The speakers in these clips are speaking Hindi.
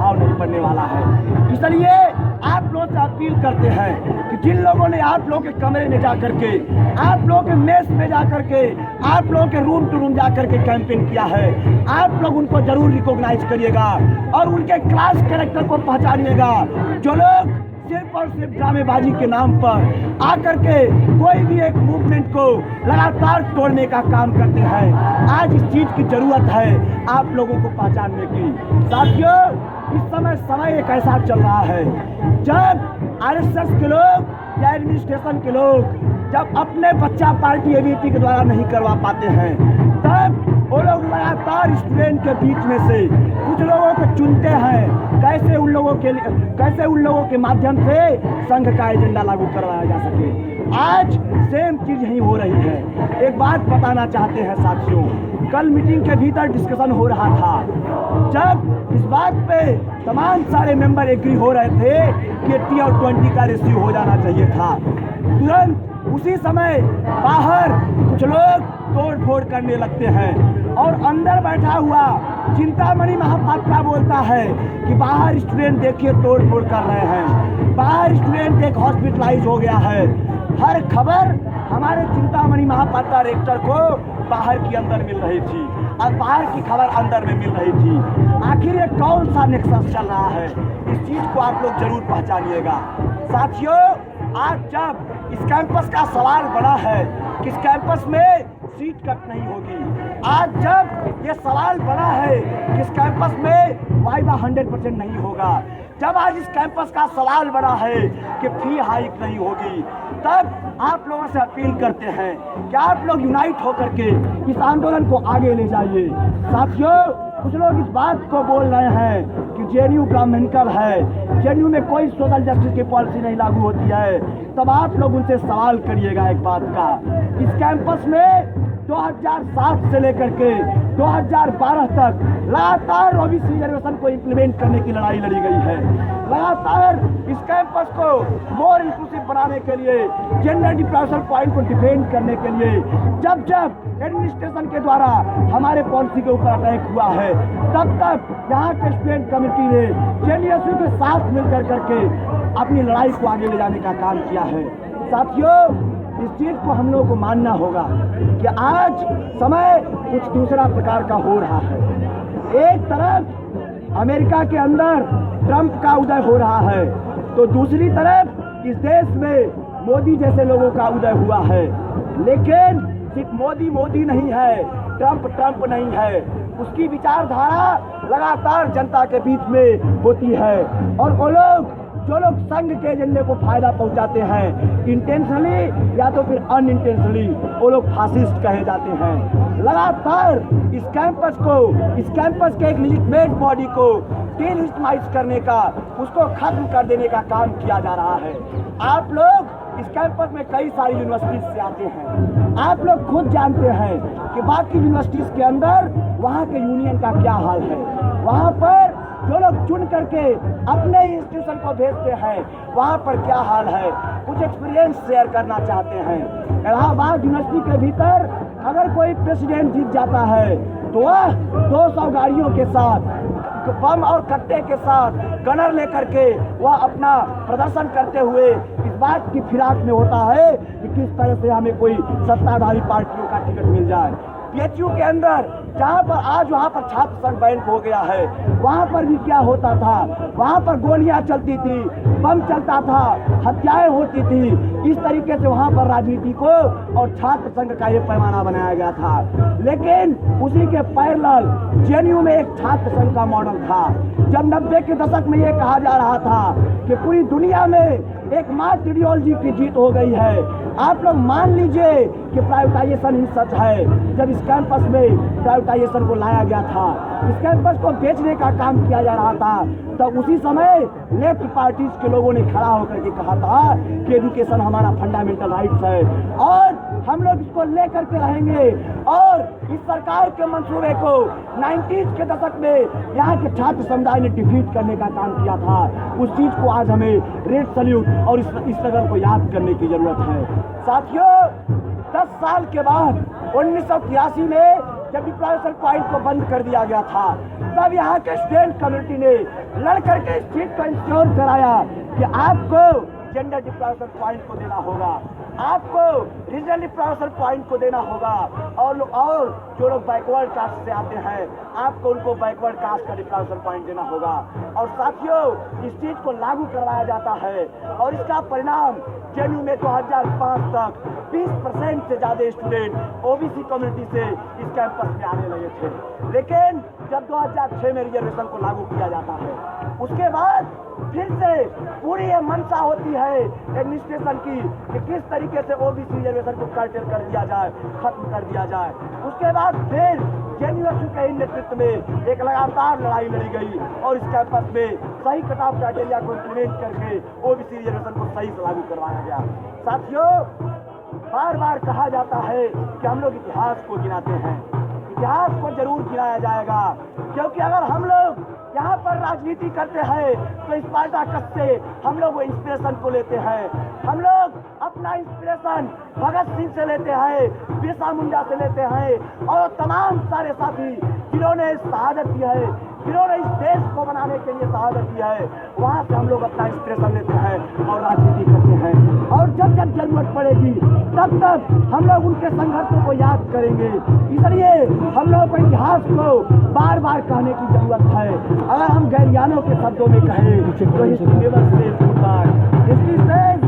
प्रभाव नहीं पड़ने वाला है। इसलिए आप लोग से अपील करते हैं कि जिन लोगों ने आप लोग के कमरे में जा करके, आप लोग के मेस में जा करके, आप लोग के रूम टू रूम जा करके कैंपेन किया है, आप लोग उनको जरूर रिकॉग्नाइज करिएगा और उनके क्लास कैरेक्टर को पहचानिएगा। जो लोग सिर्फ और सिर्फ ड्रामेबाजी के नाम पर आकर के कोई भी एक मूवमेंट को लगातार तोड़ने का काम करते हैं, आज इस चीज की जरूरत है आप लोगों को पहचानने की। साथियों, इस समय एक ऐसा चल रहा है जब आरएसएस के लोग या एडमिनिस्ट्रेशन के लोग जब अपने बच्चा पार्टी एबीपी के द्वारा नहीं करवा पाते हैं, तब वो लोग लगातार स्टूडेंट के बीच में से कुछ लोगों को चुनते हैं कैसे उन लोगों के माध्यम से संघ का एजेंडा लागू करवाया जा सके। आज सेम चीज यही हो रही है। एक बात बताना चाहते हैं साथियों, कल मीटिंग के भीतर डिस्कशन हो रहा था, जब इस बात पे तमाम सारे मेंबर एग्री हो रहे थे कि 80-20 का रेशियो हो जाना चाहिए था, तुरंत उसी समय बाहर कुछ लोग तोड़ फोड़ करने लगते हैं और अंदर बैठा हुआ चिंतामणि महापात्रा बोलता है कि बाहर स्टूडेंट देखिए तोड़ फोड़ कर रहे हैं, बाहर स्टूडेंट एक हॉस्पिटलाइज हो गया है। हर खबर हमारे चिंतामणि महापात्रा रेक्टर को बाहर की अंदर मिल रही थी और बाहर की खबर अंदर में मिल रही थी। आखिर ये कौन सा नेक्सस चल रहा है, इस चीज को आप लोग जरूर पहचानिएगा। साथियों, आज जब इस कैंपस का सवाल बना है कि इस कैंपस में सीट कट नहीं होगी, आज जब ये सवाल बना है कि इस कैंपस में वाइवा 100% नहीं होगा, जब आज इस कैंपस का सवाल बना है कि फी हाइक नहीं होगी, तब आप लोगों से अपील करते हैं कि आप लोग यूनाइट होकर के इस आंदोलन को आगे ले जाइए। साथियों, कुछ लोग इस बात को बोल रहे हैं कि जेएनयू ब्राह्मणिकल है, जेएनयू में कोई सोशल जस्टिस की पॉलिसी नहीं लागू होती है, तब आप लोग उनसे सवाल करिएगा एक बात का, इस कैंपस में 2007 से लेकर के 2012 तक लगातार ओबीसी रिजर्वेशन को इम्प्लीमेंट करने की लड़ाई लड़ी गई है। लगातार इस कैंपस को मोर इंक्लूसिव बनाने के लिए, जेंडर डिप्रेशन पॉइंट को डिफेंड करने के लिए जब जब एडमिनिस्ट्रेशन के द्वारा हमारे पॉलिसी के ऊपर अटैक हुआ है, तब तक यहाँ के स्टूडेंट कमेटी ने जेएनयू के साथ मिलकर करके अपनी लड़ाई को आगे ले जाने का काम किया है। साथियों, इस चीज को हम लोगों को मानना होगा कि आज समय कुछ दूसरा प्रकार का हो रहा है। एक तरफ अमेरिका के अंदर ट्रंप का उदय हो रहा है, तो दूसरी तरफ इस देश में मोदी जैसे लोगों का उदय हुआ है। लेकिन सिर्फ मोदी नहीं है, ट्रंप नहीं है, उसकी विचारधारा लगातार जनता के बीच में होती है और वो लोग जो लोग संघ के एजेंडे को फायदा पहुंचाते हैं, इंटेंशनली या तो फिर अनइंटेंशनली, वो लोग फासिस्ट कहे जाते हैं। लगातार इस कैंपस के एक लिजिटमेट बॉडी को डिलेजिटिमाइज करने का, उसको खत्म कर देने का काम किया जा रहा है। आप लोग इस कैंपस में कई सारी यूनिवर्सिटीज से आते हैं, आप लोग खुद जानते हैं कि बाकी यूनिवर्सिटीज के अंदर वहाँ के यूनियन का क्या हाल है। वहाँ पर जो लोग चुन करके अपने इंस्टीट्यूशन को भेजते हैं, वहाँ पर क्या हाल है, कुछ एक्सपीरियंस शेयर करना चाहते हैं। इलाहाबाद यूनिवर्सिटी के भीतर अगर कोई प्रेसिडेंट जीत जाता है तो वह 200 गाड़ियों के साथ, बम और कट्टे के साथ, गनर लेकर के वह अपना प्रदर्शन करते हुए इस बात की फिराक में होता है कि किस तरह से हमें कोई सत्ताधारी पार्टियों का टिकट मिल जाए। पीएचयू के अंदर जहाँ पर आज वहाँ पर छात्र संघ बैन हो गया है, वहाँ पर भी क्या होता था, वहाँ पर गोलियां चलती थी, बम चलता था, हत्याएं होती थी। इस तरीके से वहाँ पर राजनीति को और छात्र संघ का ये पैमाना बनाया गया था। लेकिन उसी के पैरेलल जेएनयू में एक छात्र संघ का मॉडल था। जब 90 के दशक में ये कहा जा रहा था कि पूरी दुनिया में एक मात्र आइडियोलॉजी की जीत हो गई है, आप लोग मान लीजिए कि प्राइवेटाइजेशन ही सच है। जब इस कैंपस में प्राइवेटाइजेशन को लाया गया था, इस कैंपस को बेचने का काम किया जा रहा था, तब उसी समय लेफ्ट पार्टीज के लोगों ने खड़ा होकर के कहा था कि एजुकेशन हमारा फंडामेंटल राइट्स है और हम लोग इसको लेकर के रहेंगे। और इस सरकार के मंसूबे को 90s के दशक में यहाँ के छात्र समुदाय ने डिफीट करने का काम किया था। उस चीज को आज हमें रेड सल्यूट और इस नगर को याद करने की जरूरत है। साथियों, 10 साल के बाद 1983 में जब डिप्लॉयमेंट पॉइंट को बंद कर दिया गया था, तब यहाँ के स्टूडेंट कम्युनिटी ने लड़ करके इस चीज को इंश्योर कराया कि आपको जेंडर डिप्लॉयमेंट पॉइंट को देना होगा, आपको रीजनल डिप्लॉयमेंट पॉइंट को देना होगा, और जो लोग बैकवर्ड कास्ट से आते हैं आपको उनको बैकवर्ड कास्ट का डिप्लॉयमेंट पॉइंट देना होगा। और साथियों, इस चीज को लागू करवाया जाता है और इसका परिणाम जेएनयू में 2005 तक 20% से ज्यादा स्टूडेंट ओबीसी कम्युनिटी से इस कैंपस में आने लगे थे। लेकिन जब 2006 में रिजर्वेशन को लागू किया जाता है, उसके बाद फिर से पूरी ये मंशा होती है एडमिनिस्ट्रेशन की कि किस तरीके से ओबीसी रिजर्वेशन को कर्टेल कर दिया जाए, खत्म कर दिया जाए। उसके बाद फिर जेएनयू के नेतृत्व में एक लगातार लड़ाई लड़ी गई और इस कैंपस में सही कट ऑफ क्राइटेरिया को इम्प्लीमेंट करके ओबीसी रिजर्वेशन को सही से लागू करवाया गया। साथियों, बार बार कहा जाता है कि हम लोग इतिहास को गिनाते हैं, इतिहास को जरूर गिनाया जाएगा, क्योंकि अगर हम लोग यहाँ पर राजनीति करते हैं तो इस स्पार्टाकस से हम लोग वो इंस्पिरेशन को लेते हैं। हम लोग अपना इंस्पिरेशन भगत सिंह से लेते हैं, बिरसा मुंडा से लेते हैं और तमाम सारे साथी जिन्होंने शहादत दी है, जिन्होंने इस देश को बनाने के लिए शहादत दी है, वहाँ से हम लोग अपना इंस्पिरेशन लेते हैं और राजनीति करते हैं। और जब जब जरूरत पड़ेगी तब तक हम लोग उनके संघर्षों को याद करेंगे। इसलिए हम लोगों को इतिहास को बार बार कहने की जरूरत है। अगर हम गैरियानों के शब्दों में कहें तो history never says goodbye, history says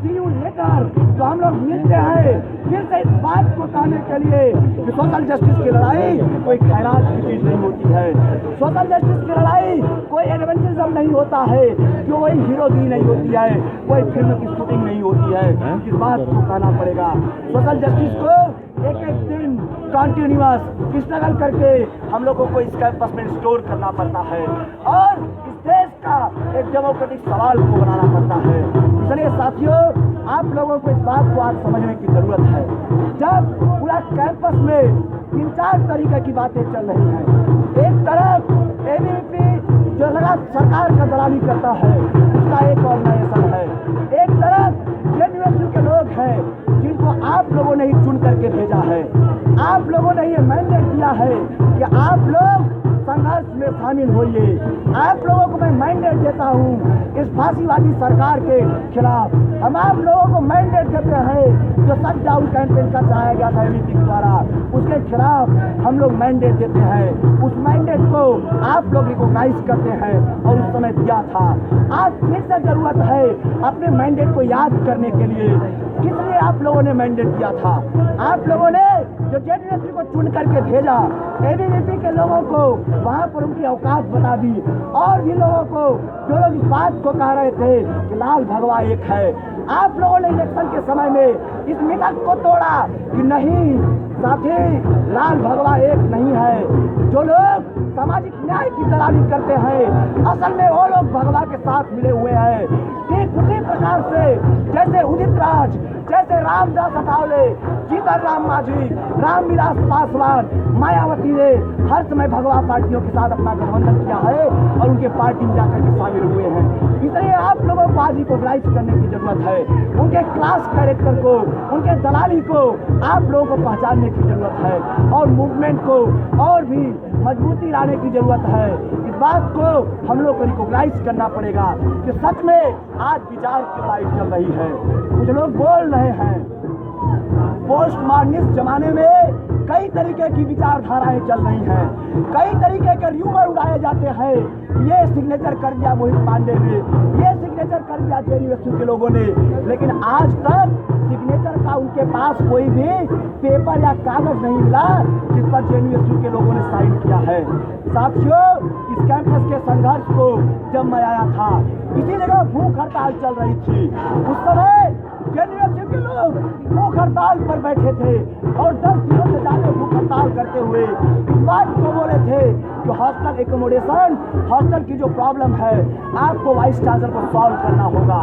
see you later. तो हम लोग मिलते हैं फिर से इस बात को कहने के लिए कि सोशल जस्टिस की लड़ाई कोई खैरात की चीज नहीं होती है, सोशल जस्टिस की लड़ाई कोई एडवेंचरिज्म नहीं होता है, जो वही हीरोगिरी नहीं होती है, कोई फिल्म की शूटिंग नहीं होती है। इस बात को कहना पड़ेगा। सोशल जस्टिस को एक एक दिन कंटिन्यूअस स्ट्रगल करके हम लोगों को इस कैंपस में स्टोर करना पड़ता है और इस देश का एक डेमोक्रेटिक सवाल को बनाना पड़ता है। इसलिए साथियों, आप लोगों को इस बात को आज समझने की जरूरत है। जब पूरा कैंपस में 3-4 तरीके की बातें चल रही हैं, एक तरफ एबीवीपी जो लगा सरकार का दलाली करता है उसका एक ऑर्गेनाइजेशन है, एक तरफ जेएनयू के लोग हैं जिनको आप लोगों ने ही चुन करके भेजा है, आप लोगों ने ये मैंडेट दिया है कि आप लोग संघर्ष में शामिल होइए। आप लोगों को मैं मैंडेट देता हूँ इस फांसीवादी सरकार के खिलाफ। हम आप लोगों को मैंडेट देते हैं जो शट डाउन कैंपेन का चलाया गया था एबीवीपी द्वारा, उसके खिलाफ हम लोग मैंडेट देते हैं। उस मैंडेट को आप लोग रिकॉग्नाइज करते हैं और उस समय दिया था। आज फिर से जरूरत है अपने मैंडेट को याद करने के लिए। किस लिए आप लोगों ने मैंडेट दिया था? आप लोगों ने जो जेएनयू को चुन करके भेजा, एबीवीपी के लोगों को वहाँ पर उनकी औकात बता दी और भी लोगों को जो लोग इस बात को कह रहे थे कि लाल भगवा एक है, आप लोगों ने इलेक्शन के समय में इस मिथक को तोड़ा कि नहीं साथी, लाल भगवा एक नहीं है। जो लोग सामाजिक न्याय की दलाली करते हैं असल में वो लोग भगवा के साथ मिले हुए हैं। ठीक उसी प्रकार से जैसे उदित राज, जैसे रामदास अठावले, जीतन राम मांझी, रामविलास पासवान, मायावती ने हर समय भगवा पार्टियों के साथ अपना गठबंधन किया है और उनके पार्टी में जाकर के शामिल हुए हैं। इसलिए आप लोगों को आज रिकॉग्नाइज करने की जरूरत है। उनके क्लास कैरेक्टर को, उनके दलाली को आप लोगों को पहचानने की जरूरत है और मूवमेंट को और भी मजबूती लाने की जरूरत है। इस बात को हम लोग को रिकॉग्नाइज करना पड़ेगा कि सच में आज विचार की लड़ाई चल रही है। कुछ लोग बोल रहे हैं पोस्ट मॉडर्निस्ट जमाने में कई तरीके की विचारधाराएं चल रही हैं, कई तरीके के र्यूमर उड़ाए जाते हैं। ये सिग्नेचर कर दिया मोहित पांडे ने, ये सिग्नेचर कर दिया जेएनयू के लोगों ने, लेकिन आज तक सिग्नेचर का उनके पास कोई भी पेपर या कागज नहीं मिला जिस पर जेएनयू के लोगों ने साइन किया है। साथियों, इस कैंपस के संघर्ष को जब मैं आया था, इसी जगह भूख हड़ताल चल रही थी। उस समय जेएनयू के लोग भूख हड़ताल पर बैठे थे और 10 दिनों से ज्यादा भूख हड़ताल करते हुए इस बात को बोले थे कि हॉस्टल एकोमोडेशन, हॉस्टल की जो प्रॉब्लम है आपको वाइस चांसलर को सॉल्व करना होगा।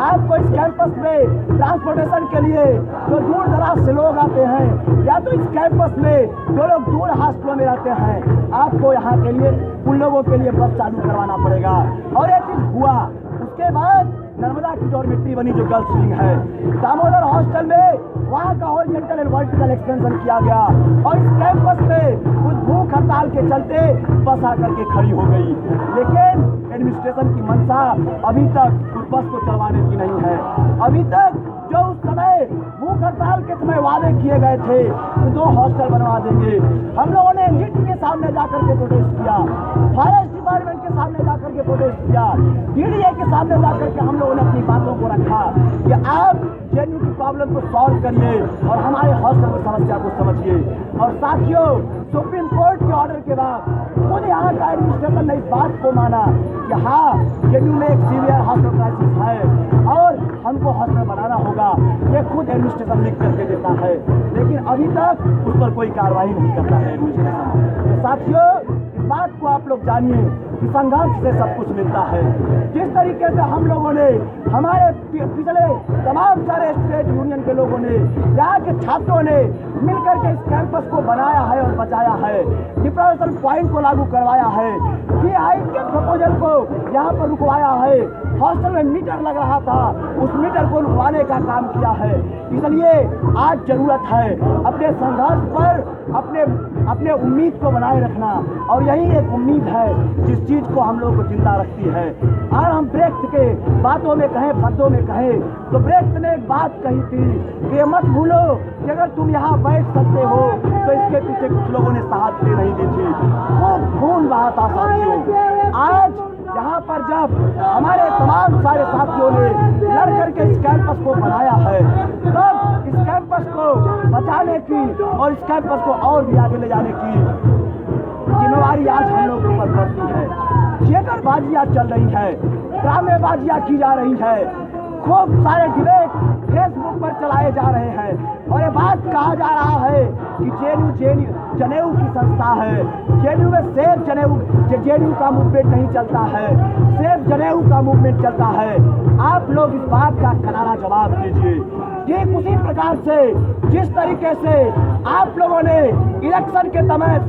आपको इस कैंपस में ट्रांसपोर्टेशन के लिए जो दूर दराज से लोग आते हैं या तो इस कैंपस में जो लोग दूर हॉस्टलों में रहते हैं, आपको यहाँ के लिए उन लोगों के लिए बस चालू करवाना पड़ेगा। और एक चीज हुआ, उसके बाद नर्मदा डॉर्मेट्री बनी जो गर्ल्स विंग है। दामोदर हॉस्टल में वहाँ का हॉरिजॉन्टल एंड वर्टिकल एक्सपेंशन किया गया और इस कैंपस में उस भूख हड़ताल के चलते बस आकर के खड़ी हो गई। लेकिन एडमिनिस्ट्रेशन की मंशा अभी तक उस बस को चलवाने की नहीं है। अभी तक जो उस समय भूख हड़ताल के समय वादे किए गए थे कि 2 हॉस्टल बनवा देंगे, हम लोगों ने एनजीटी के सामने जाकर के प्रोटेस्ट किया, फॉरेस्ट डिपार्टमेंट के सामने जाकर के प्रोटेस्ट किया, डीडीए के सामने जाकर के हम लोगों ने अपनी बातों को रखा कि आप जेएनयू की प्रॉब्लम को सॉल्व करिए और हमारे हॉस्टल की समस्या को समझिए। और साथियों, सुप्रीम कोर्ट के ऑर्डर के बाद खुद यहाँ का एडमिनिस्ट्रेशन ने इस बात को माना कि हाँ, जेएनयू में एक सीवियर हॉस्टल क्राइसिस है और हमको हॉस्टल बनाना होगा। ये खुद एडमिनिस्ट्रेशन लिख करके देता है, लेकिन अभी तक उस पर कोई कार्रवाई नहीं करता है एडमिनिस्ट्रेशन। तो साथियों, इस बात को आप लोग जानिए कि संघर्ष से सब कुछ मिलता है। जिस तरीके से हम लोगों ने, हमारे पिछले तमाम सारे स्टेट यूनियन के लोगों ने, यहाँ के छात्रों ने मिलकर के इस कैंपस को बनाया है और बचाया है, डिप्रेशन पॉइंट को लागू करवाया है, पीआई के प्रपोजल को यहाँ पर रुकवाया है, हॉस्टल में मीटर लग रहा था उस मीटर को रुकवाने का काम किया है। इसलिए आज जरूरत है अपने संघर्ष पर अपने उम्मीद को बनाए रखना, और यही एक उम्मीद है जिस चीज को हम लोग को जिंदा रखती है। और हम ब्रेख्त के बातों में कहें, शब्दों में कहें तो ब्रेख्त ने एक बात कही थी कि मत भूलो कि अगर तुम यहाँ बैठ सकते हो तो इसके पीछे कुछ लोगों ने शहादतें नहीं दी थी, वो खून बहा था साथियों। आज यहाँ पर जब हमारे तमाम सारे साथियों ने लड़ करके इस कैंपस को बनाया है, तब इस कैंपस को बचाने की और इस कैंपस को और भी आगे ले जाने की जिम्मेवारी आज हम लोगों के ऊपर पड़ती है। थिएटरबाजियाँ चल रही है, ड्रामेबाजियाँ की जा रही है, खूब सारे डिबेट फेसबुक पर चलाए जा रहे हैं और ये बात कहा जा रहा है कि जेएनयू की संस्था है, जेएनयू में सेफ जेएनयू का मूवमेंट नहीं चलता है, सेफ जेएनयू का मूवमेंट चलता है। आप लोग इस बात का करारा जवाब दीजिए। ठीक उसी प्रकार से जिस तरीके से आप लोगों ने इलेक्शन के समय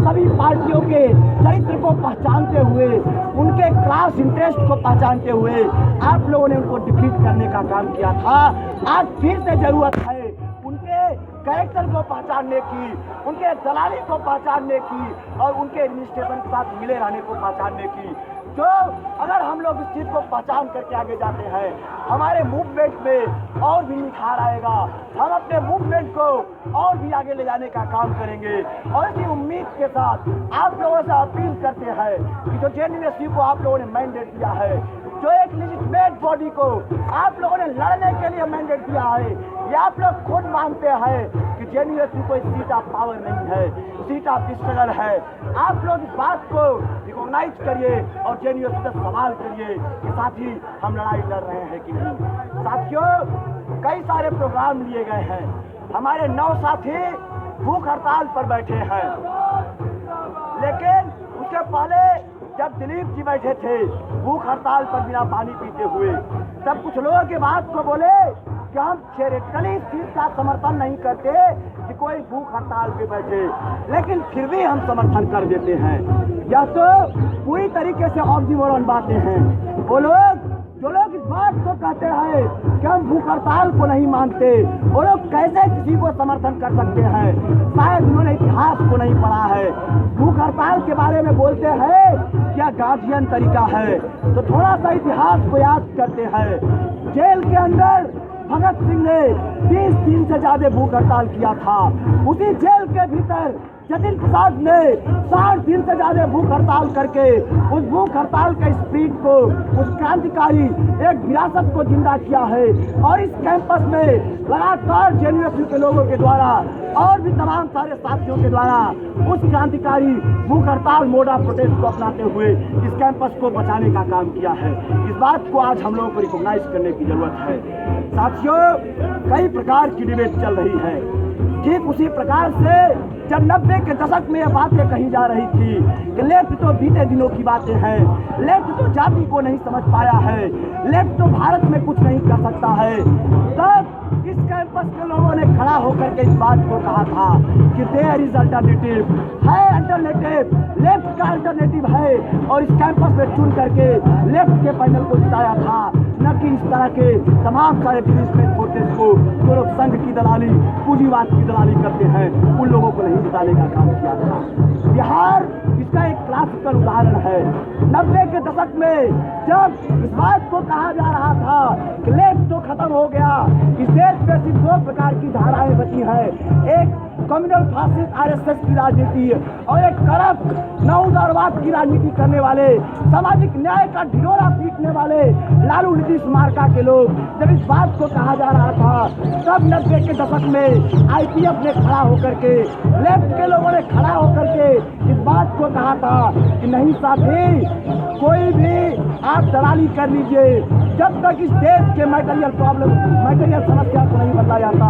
सभी पार्टियों के चरित्र को पहचानते हुए, उनके क्लास इंटरेस्ट को पहचानते हुए आप लोगों ने उनको डिफीट करने का काम किया था। आज फिर से जरूरत है उनके कैरेक्टर को पहचानने की, उनके दलाली को पहचानने की और उनके एडमिनिस्ट्रेशन के साथ मिले रहने को पहचानने की। जो अगर हम लोग इस चीज़ को पहचान करके आगे जाते हैं, हमारे मूवमेंट में और भी निखार आएगा, हम अपने मूवमेंट को और भी आगे ले जाने का काम करेंगे। और इसी उम्मीद के साथ आप लोगों से अपील करते हैं कि जो जेएनयू को आप लोगों ने मैंडेट दिया है, जो एक लेजिस्लेटिव बॉडी को आप लोगों ने लड़ने के लिए मैंडेट दिया है, ये आप लोग खुद मानते हैं कि जेएनयू कोई सीट ऑफ पावर नहीं है, सीट ऑफ स्ट्रगल है। आप लोग इस बात को रिकॉग्नाइज करिए और जेएनयू से सवाल करिए कि साथी हम लड़ाई लड़ रहे हैं कि नहीं। साथियों, कई सारे प्रोग्राम लिए गए हैं, हमारे 9 साथी भूख हड़ताल पर बैठे हैं, लेकिन उसके पहले जब दिलीप जी बैठे थे भूख हड़ताल पर बिना पानी पीते हुए, तब कुछ लोगों के बात को बोले कि हम थियोरेटिकली इस चीज का समर्थन नहीं करते कि कोई भूख हड़ताल पे बैठे, लेकिन फिर भी हम समर्थन कर देते हैं। यह तो पूरी तरीके से ऑक्सीमोरन बातें हैं। वो लोग जो लोग इस बात को कहते हैं कि हम भूख हड़ताल को नहीं मानते, वो लोग कैसे किसी को समर्थन कर सकते हैं? शायद उन्होंने इतिहास को नहीं पढ़ा है। भूख हड़ताल के बारे में बोलते हैं क्या गांधीयन तरीका है, तो थोड़ा सा इतिहास को याद करते हैं। जेल के अंदर भगत सिंह ने 30 दिन से ज्यादा भूख हड़ताल किया था। उसी जेल के भीतर जतिन प्रसाद ने 60 दिन से ज्यादा भूख हड़ताल करके उस भूख हड़ताल के स्पिरिट को, उस क्रांतिकारी एक विरासत को जिंदा किया है। और इस कैंपस में लगातार जेएनयू के लोगों के द्वारा और भी तमाम सारे साथियों के द्वारा उस क्रांतिकारी भूख हड़ताल मोड ऑफ प्रोटेस्ट को अपनाते हुए इस कैंपस को बचाने का काम किया है। इस बात को आज हम लोगों को रिकॉग्नाइज करने की जरूरत है। साथियों, कई प्रकार की डिबेट चल रही है। ठीक उसी प्रकार से जब 90 के दशक में यह बातें कही जा रही थी कि लेफ्ट तो बीते दिनों की बातें हैं, लेफ्ट तो जाति को नहीं समझ पाया है, लेफ्ट तो भारत में कुछ नहीं कर सकता है, तब इस कैंपस के लोगों ने खड़ा होकर के इस बात को कहा था कि देयर इज अल्टरनेटिव, है अल्टरनेटिव, लेफ्ट का अल्टरनेटिव है, और इस कैंपस में चुन करके लेफ्ट के पैनल को जिताया था, न कि इस तरह के तमाम सारे डिविजनल फोर्सेस को जो लोग संघ की दलाली, पूंजीवाद की दलाली करते हैं, उन लोगों को नहीं जिताने का काम किया था। बिहार इसका एक क्लासिकल उदाहरण है। 90 के दशक में जब इस बात को कहा जा रहा था कि लेफ्ट तो खत्म हो गया, इस देश में सिर्फ दो प्रकार की धाराएं बची हैं, एक कम्युनल फासिस्ट आरएसएस की राजनीति और एक करप्ट नवउदारवाद की राजनीति करने वाले, सामाजिक न्याय का ढिढोरा पीटने वाले लालू नीतीश मार्का के लोग। जब इस बात को कहा जा रहा था तब 90 के दशक में आईपीएफ ने खड़ा होकर के, लेफ्ट के लोगों ने खड़ा होकर के इस बात को कहा था कि नहीं साथी, कोई भी आप दलाली कर लीजिए, जब तक इस देश के मटेरियल समस्या को नहीं बदला जाता,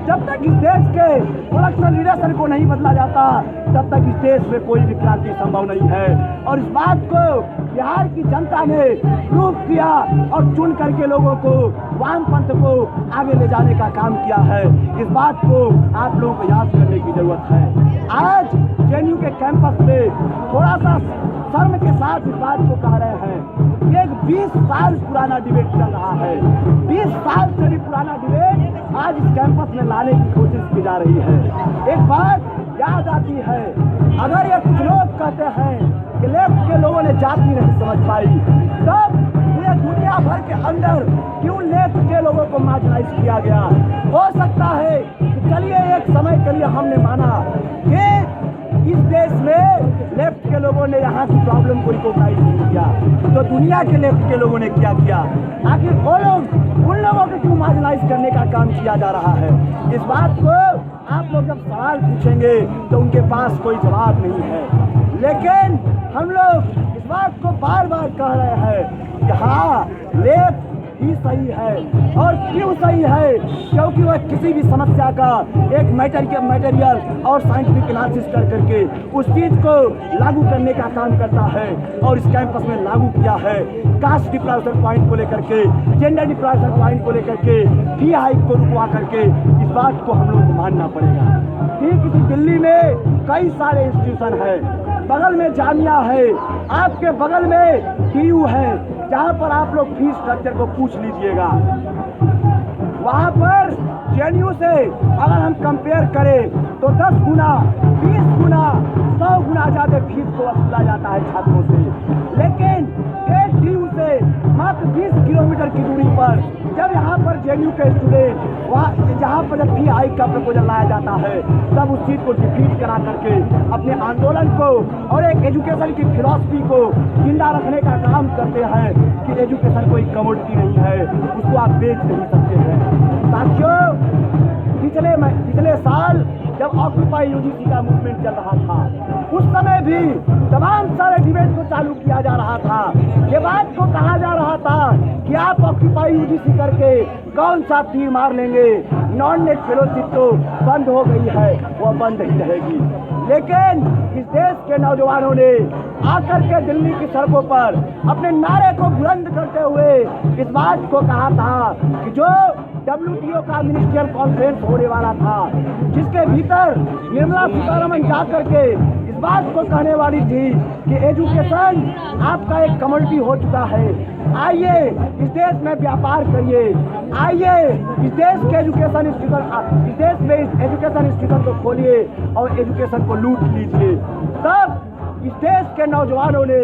जब तक इस देश के प्रोडक्शन लीडरशिप को नहीं बदला जाता, तब तक इस देश में कोई भी क्रांति संभव नहीं है। और इस बात को बिहार की जनता ने प्रूव किया और चुन करके लोगों को, वामपंथ को आगे ले जाने का काम किया है। इस बात को आप लोगों को याद करने की जरूरत है। आज जेएनयू के कैंपस में थोड़ा सा शर्म के साथ इस बात को कह रहे हैं, ये एक 20 साल पुराना डिबेट चल रहा है, 20 साल से भी पुराना डिबेट आज इस कैंपस में लाने की कोशिश की जा रही है। एक बात याद आती है, अगर ये कुछ लोग कहते हैं कि लेफ्ट के लोगों ने जाति नहीं समझ पाई, तब पूरे दुनिया भर के अंदर क्यों लेफ्ट के लोगों को मार्जिनाइज किया गया? हो सकता है कि चलिए एक समय के लिए हमने माना कि इस देश में लेफ्ट के लोगों ने यहाँ की प्रॉब्लम को रिकॉग्नाइज नहीं किया, तो दुनिया के लेफ्ट के लोगों ने क्या किया? आखिर वो लोग, उन लोगों को क्यों मार्जिनाइज करने का काम किया जा रहा है? इस बात को आप लोग जब सवाल पूछेंगे तो उनके पास कोई जवाब नहीं है। लेकिन हम लोग इस बात को बार बार कह रहे हैं कि हाँ, लेफ्ट ही सही है। और क्यों सही है? क्योंकि वह किसी भी समस्या का एक मटेरियल और साइंटिफिक एनालिसिस कर करके उस चीज को लागू करने का काम करता है, और इस कैंपस में लागू किया है। कास्ट डिप्राइवेशन पॉइंट को लेकर के, जेंडर डिप्राइवेशन पॉइंट को लेकर के, फी हाइक को रुकवा करके, इस बात को हम लोग को मानना पड़ेगा। ठीक इसी दिल्ली में कई सारे इंस्टीट्यूशन है, बगल में जामिया है, आपके बगल में टीयू है, जहाँ पर आप लोग फीस स्ट्रक्चर को पूछ लीजिएगा। वहाँ पर जेएनयू से अगर हम कंपेयर करें तो 10 गुना, 20 गुना, 100 गुना ज़्यादा फीस को वसूला जाता है छात्रों से। लेकिन टीयू से मात्र 20 किलोमीटर की दूरी पर जब यहाँ पर जेएनयू के स्टूडेंट वहाँ जहाँ पर जब फी हाइक का प्रपोजल लाया जाता है, तब उस चीज़ को डिफीट करा करके अपने आंदोलन को और एक एजुकेशन की फिलॉसफी को जिंदा रखने का काम करते हैं कि एजुकेशन कोई कमोडिटी नहीं है, उसको आप बेच नहीं सकते हैं। साथियों, पिछले साल जब ऑक्यूपाई यूजीसी का मूवमेंट चल रहा था, उस समय भी तमाम सारे डिबेट को चालू किया जा रहा था। ये बात को कहा जा रहा था कि आप ऑक्यूपाई यूजीसी करके कौन सा तीर मार लेंगे, नॉन नेट फेलोशिप तो बंद हो गई है, वो बंद ही रहेगी। लेकिन इस देश के नौजवानों ने आकर के दिल्ली की सड़कों पर अपने नारे को बुलंद करते हुए इस बात को कहा था कि जो WTO का मिनिस्ट्रियल कॉन्फ्रेंस होने वाला था, जिसके भीतर निर्मला सीतारमण जाकर के इस बात को कहने वाली थी कि एजुकेशन आपका एक कमोडिटी हो चुका है, आइए इस देश में व्यापार करिए, आइए इस देश के एजुकेशन इंस्टीट्यूशन, इस देश में इस एजुकेशन इंस्टीट्यूशन को खोलिए और एजुकेशन को लूट लीजिए। तब इस देश के नौजवानों ने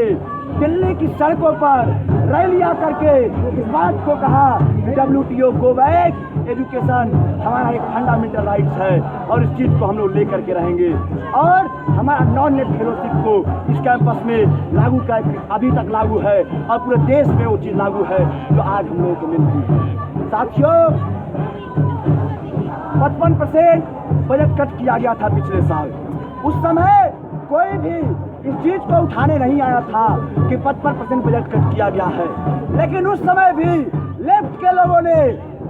दिल्ली की सड़कों पर रैलियां करके इस बात को कहा कि WTO गो बैक, एजुकेशन हमारा एक फंडामेंटल राइट्स है और इस चीज़ को हम लोग लेकर के रहेंगे। और हमारा नॉन नेट फेलोशिप को इस कैंपस में लागू कर, अभी तक लागू है और पूरे देश में वो चीज़ लागू है जो आज हम लोगों को मिलती है। साथियों, 55% बजट कट किया गया था पिछले साल। उस समय कोई भी इस चीज को उठाने नहीं आया था कि 55% बजट कट किया गया है। लेकिन उस समय भी लेफ्ट के लोगों ने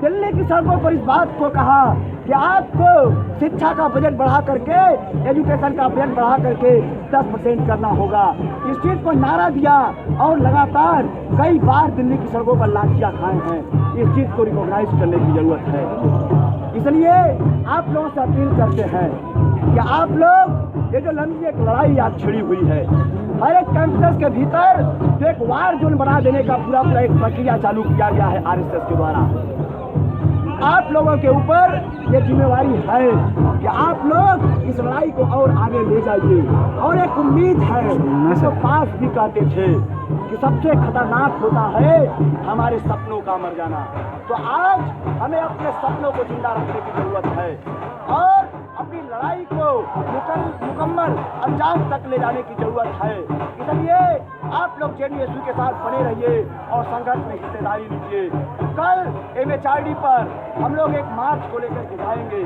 दिल्ली की सड़कों पर इस बात को कहा कि आपको शिक्षा का बजट बढ़ा करके, एजुकेशन का बजट बढ़ा करके 10% करना होगा। इस चीज को नारा दिया और लगातार कई बार दिल्ली की सड़कों पर लाठियां खाए हैं। इस चीज को रिकॉग्नाइज करने की जरूरत है। इसलिए आप लोगों से अपील करते हैं कि आप लोग ये जो लंबी एक लड़ाई आज छिड़ी हुई है, हर एक कैंपस के भीतर जो एक वार जोन बना देने का पूरा एक प्रक्रिया चालू किया गया है आरएसएस के द्वारा। आप लोगों के ऊपर ये जिम्मेवारी है कि आप लोग इस लड़ाई को और आगे ले जाइए। और एक उम्मीद है, जो पास भी कहते थे कि सबसे खतरनाक होता है हमारे सपनों का मर जाना। तो आज हमें अपने सपनों को जिंदा रखने की जरूरत है और अपनी लड़ाई को मुकम्मल अंजाम तक ले जाने की जरूरत है। इसलिए आप लोग जेडीएसयू के साथ बने रहिए और संघर्ष में हिस्सेदारी लीजिए। कल MHRD पर हम लोग एक मार्च को लेकर के जाएंगे,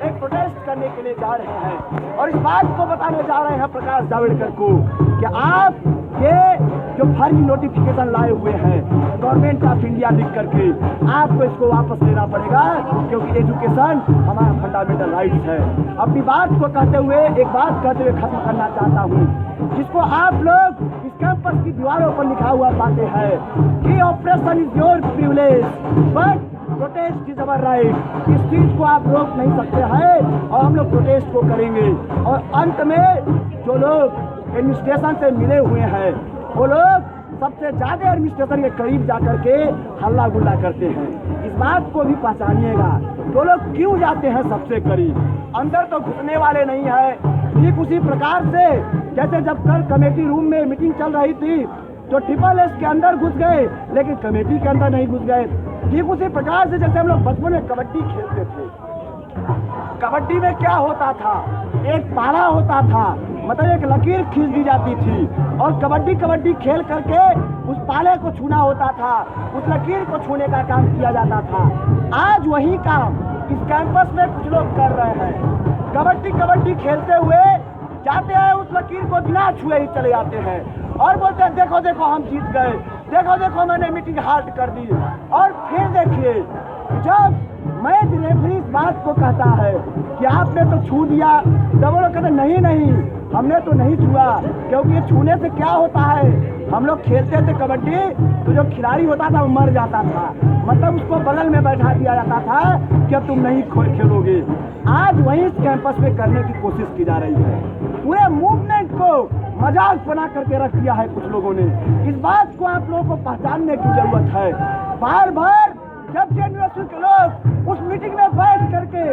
एक प्रोटेस्ट करने के लिए जा रहे हैं और इस बात को बताने जा रहे हैं प्रकाश जावड़ेकर को कि आप ये जो फर्जी नोटिफिकेशन लाए हुए हैं गवर्नमेंट ऑफ इंडिया लिख करके, आपको इसको वापस लेना पड़ेगा क्योंकि एजुकेशन हमारा फंडामेंटल राइट्स है। अपनी बात को कहते हुए एक बात कहते हुए खत्म करना चाहता हूँ, जिसको आप लोग इस कैंपस की दीवारों पर लिखा हुआ पाते हैं कि operation is your privilege but protest is our right. इस चीज को आप रोक नहीं सकते हैं और हम लोग प्रोटेस्ट को करेंगे। और अंत में जो लोग एडमिनिस्ट्रेशन से मिले हुए हैं वो लोग सबसे ज्यादा एडमिनिस्ट्रेशन के करीब जाकर के हल्ला गुल्ला करते हैं। इस बात को भी पहचानिएगा, वो लोग क्यों जाते हैं सबसे करीब, अंदर तो घुसने वाले नहीं है। ठीक उसी प्रकार से जैसे जब कल कमेटी रूम में मीटिंग चल रही थी तो SSS के अंदर घुस गए लेकिन कमेटी के अंदर नहीं घुस गए। ठीक उसी प्रकार से जैसे हम लोग बचपन में कबड्डी खेलते थे, कबड्डी में क्या होता था, एक पाला होता था, मतलब एक लकीर खींच दी जाती थी और कबड्डी खेल करके उस पाले को छूना होता था, उस लकीर को छूने का काम किया जाता था। आज वही काम इस कैंपस में कुछ लोग कर रहे हैं। कबड्डी खेलते हुए जाते हैं, उस लकीर को बिना छुए ही चले जाते हैं और बोलते हैं देखो देखो हम जीत गए, देखो देखो मैंने मीटिंग हाल्ट कर दी। और फिर देखिए जब मैच रेफरी इस बात को कहता है कि आपने तो छू दिया, तब वो लोग कहते नहीं हमने तो नहीं छुआ, क्योंकि ये छूने से क्या होता है, हम लोग खेलते थे कबड्डी तो जो खिलाड़ी होता था वो मर जाता था, मतलब उसको बगल में बैठा दिया जाता था कि अब तुम नहीं खेलोगे। आज वही इस कैंपस में करने की कोशिश की जा रही है। पूरे मूवमेंट को मजाक बना करके रख दिया है कुछ लोगों ने। इस बात को आप लोगों को पहचानने की जरूरत है। बार बार जब जेडीएसयू के लोग उस मीटिंग में बैठ करके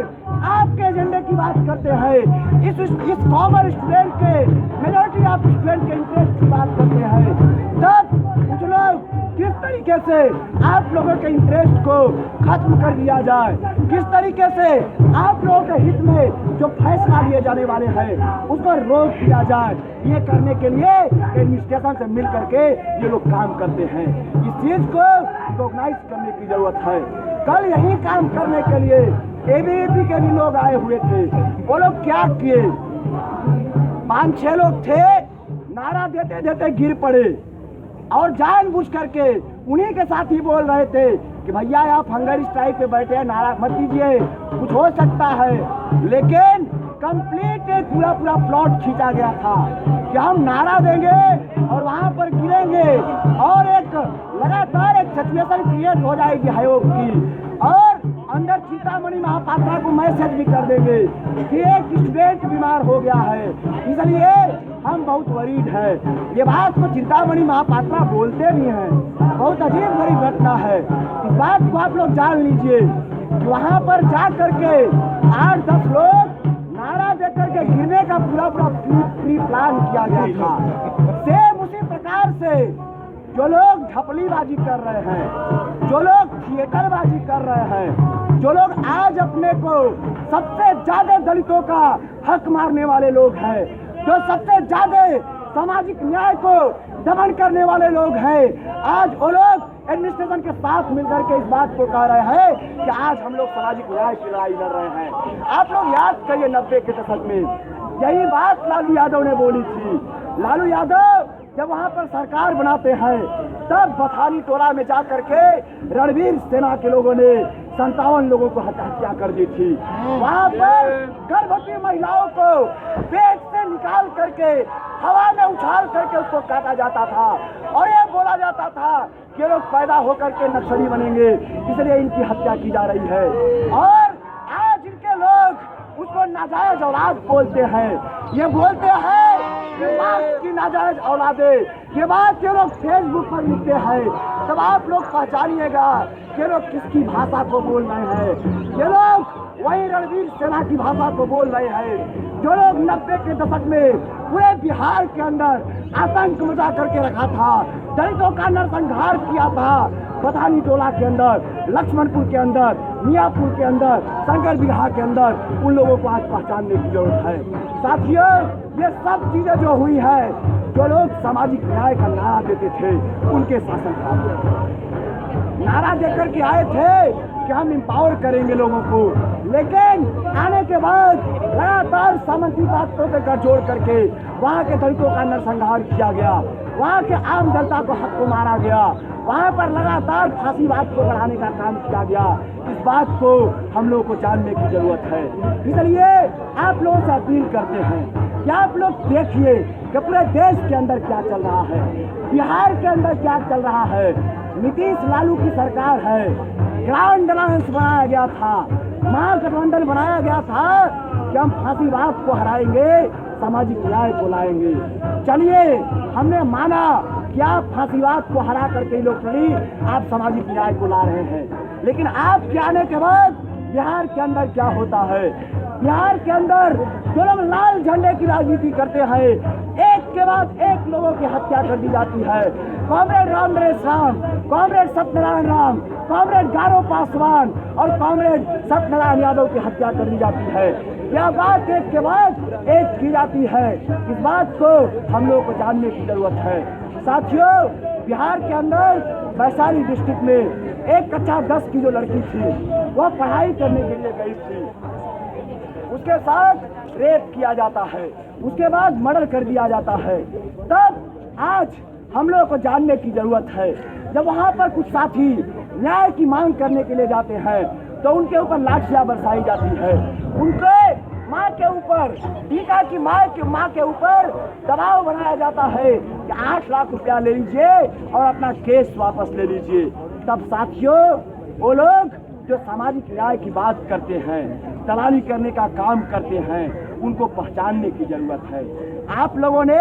आपके एजेंडे की बात करते हैं, इस कॉमन स्टूडेंट के मेजॉरिटी ऑफ स्टूडेंट के इंटरेस्ट की बात करते हैं, तब कुछ लोग किस तरीके से आप लोगों के इंटरेस्ट को खत्म कर दिया जाए, किस तरीके से आप लोगों के हित में जो फैसला लिए जाने वाले हैं उसको रोक दिया जाए, ये करने के लिए एडमिनिस्ट्रेशन से मिल करके ये लोग काम करते हैं। इस चीज को रिकॉग्नाइज करने की जरूरत है। कल यही काम करने के लिए ABVP के भी लोग आए हुए थे। वो लोग क्या किए, 5-6 लोग थे, नारा देते देते गिर पड़े और जानबूझ करके उन्हीं के साथ ही बोल रहे थे कि भैया आप हंगर स्ट्राइक पे बैठे हैं, नारा मत दीजिए, कुछ हो सकता है। लेकिन कंप्लीट एक पूरा प्लॉट खींचा गया था कि हम नारा देंगे और वहां पर गिरेंगे और एक लगातार एक सिचुएशन क्रिएट हो जाएगी आयोग की और अंदर चिंतामणि महापात्रा को मैसेज भी कर देंगे कि एक स्टूडेंट बीमार हो गया है, इसलिए हम बहुत वरीड है। ये बात को चिंतामणि महापात्रा बोलते भी हैं, बहुत अजीब गरीब घटना है। इस बात को आप लोग जान लीजिए कि वहां पर जा करके 8-10 लोग नारा देकर के गिरने का पूरा प्री प्लान किया गया था। सेम उसी प्रकार से जो लोग ढपलीबाजी कर रहे हैं, जो लोग थिएटरबाजी कर रहे हैं, जो लोग आज अपने को सबसे ज्यादा दलितों का हक मारने वाले लोग हैं, जो सबसे ज्यादा सामाजिक न्याय को दमन करने वाले लोग हैं, आज वो लोग एडमिनिस्ट्रेशन के साथ मिलकर के इस बात को कह रहे हैं कि आज हम लोग सामाजिक न्याय की लड़ाई लड़ रहे हैं। आप लोग याद करिए 90 के दशक में यही बात लालू यादव ने बोली थी। लालू यादव जब वहां पर सरकार बनाते हैं तब बथानी टोला में जा करके रणवीर सेना के लोगों ने 57 लोगों को हत्या कर दी थी। वहां पर गर्भवती महिलाओं को पेट से निकाल करके हवा में उछाल करके उसको काटा जाता था और ये बोला जाता था कि लोग पैदा होकर के नक्सली बनेंगे, इसलिए इनकी हत्या की जा रही है। और आज नाजायज औलाद बोलते हैं, ये बोलते हैं कि मार्क्स की नाजायज औलादे। ये बात ये लोग फेसबुक पर लिखते हैं, तब आप लोग पहचानिएगा ये लोग किसकी भाषा को बोल रहे हैं। ये लोग वही रणवीर सेना की भाषा को बोल रहे हैं जो लोग 90 के दशक में पूरे बिहार के अंदर आतंक मचा करके रखा था, दलितों का नरसंहार किया था, पठानी टोला के अंदर, लक्ष्मणपुर के अंदर, मियापुर के अंदर, शंकर बिहार के अंदर, उन लोगों को आज पहचानने की जरूरत है। साथियों, ये सब चीजें जो हुई है, जो लोग सामाजिक न्याय का नारा देते थे, उनके शासनकाल नारा देकर के आए थे कि हम एम्पावर करेंगे लोगों को, लेकिन आने के बाद लगातार सामंती ताकतों से गठजोड़ करके वहाँ के दलितों का नरसंहार किया गया, वहाँ के आम जनता को हक को मारा गया, वहाँ पर लगातार फांसीवाद को बढ़ाने का काम किया गया। इस बात को हम लोगों को जानने की जरूरत है। इसलिए आप लोगों से अपील करते हैं कि आप लोग देखिए कि पूरे देश के अंदर क्या चल रहा है, बिहार के अंदर क्या चल रहा है। नीतीश लालू की सरकार है, ग्रांड अलायंस बनाया गया था, महागठबंधन बनाया गया था कि हम फांसीवाद को हराएंगे, सामाजिक न्याय को लाएंगे। चलिए, हमने माना कि आप फांसीवाद को हरा करके लोकतंत्री आप सामाजिक न्याय को ला रहे हैं, लेकिन आपके आने के बाद बिहार के अंदर क्या होता है? बिहार के अंदर जो लोग लाल झंडे की राजनीति करते हैं, एक के बाद एक लोगों की हत्या कर दी जाती है। Comrade Ramnaresh Ram, comrade Satyanarayan Ram, comrade Garo Paswan और कॉमरेड सत्यनारायण यादव की हत्या कर दी जाती है। यह बात एक के बाद एक की जाती है। इस बात को हम लोगों को जानने की जरूरत है। साथियों, बिहार के अंदर वैशाली डिस्ट्रिक्ट में एक कक्षा 10 की जो लड़की थी, वह पढ़ाई करने के लिए गई थी, उसके साथ रेप किया जाता है, उसके बाद मर्डर कर दिया जाता है। तब आज हम लोगों को जानने की जरूरत है, जब वहाँ पर कुछ साथी न्याय की मांग करने के लिए जाते हैं तो उनके ऊपर लाठियां बरसाई जाती है, उनके माँ के ऊपर, टीका की माँ के ऊपर दबाव बनाया जाता है कि 8 लाख रुपया ले लीजिए और अपना केस वापस ले लीजिए। तब साथियों, वो लोग जो सामाजिक न्याय की बात करते हैं, दलाली करने का काम करते हैं, उनको पहचानने की जरूरत है। आप लोगों ने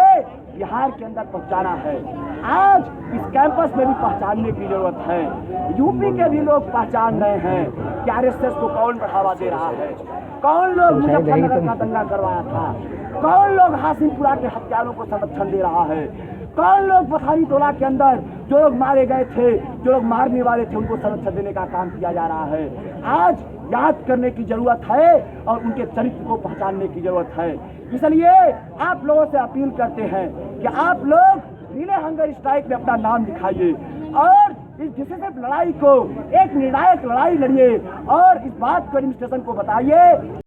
बिहार के अंदर पहुंचाना है, आज इस कैंपस में भी पहचानने की जरूरत है। यूपी के भी लोग पहचान रहे हैं कि आरएसएस को कौन बढ़ावा दे रहा है, कौन लोग मुजफ्फरनगर का दंगा करवाया था, कौन लोग हासिमपुरा के हत्यारों को संरक्षण दे रहा है, कौन लोग पठानी टोला के अंदर जो लोग मारे गए थे, जो लोग मारने वाले थे, उनको संरक्षण देने का काम किया जा रहा है। आज याद करने की जरूरत है और उनके चरित्र को पहचानने की जरूरत है। इसलिए आप लोगों से अपील करते हैं कि आप लोग रिले हंगर स्ट्राइक में अपना नाम लिखाइए और इस डिसिसिव लड़ाई को एक निर्णायक लड़ाई लड़िए और इस बात को एडमिनिस्ट्रेशन को बताइए।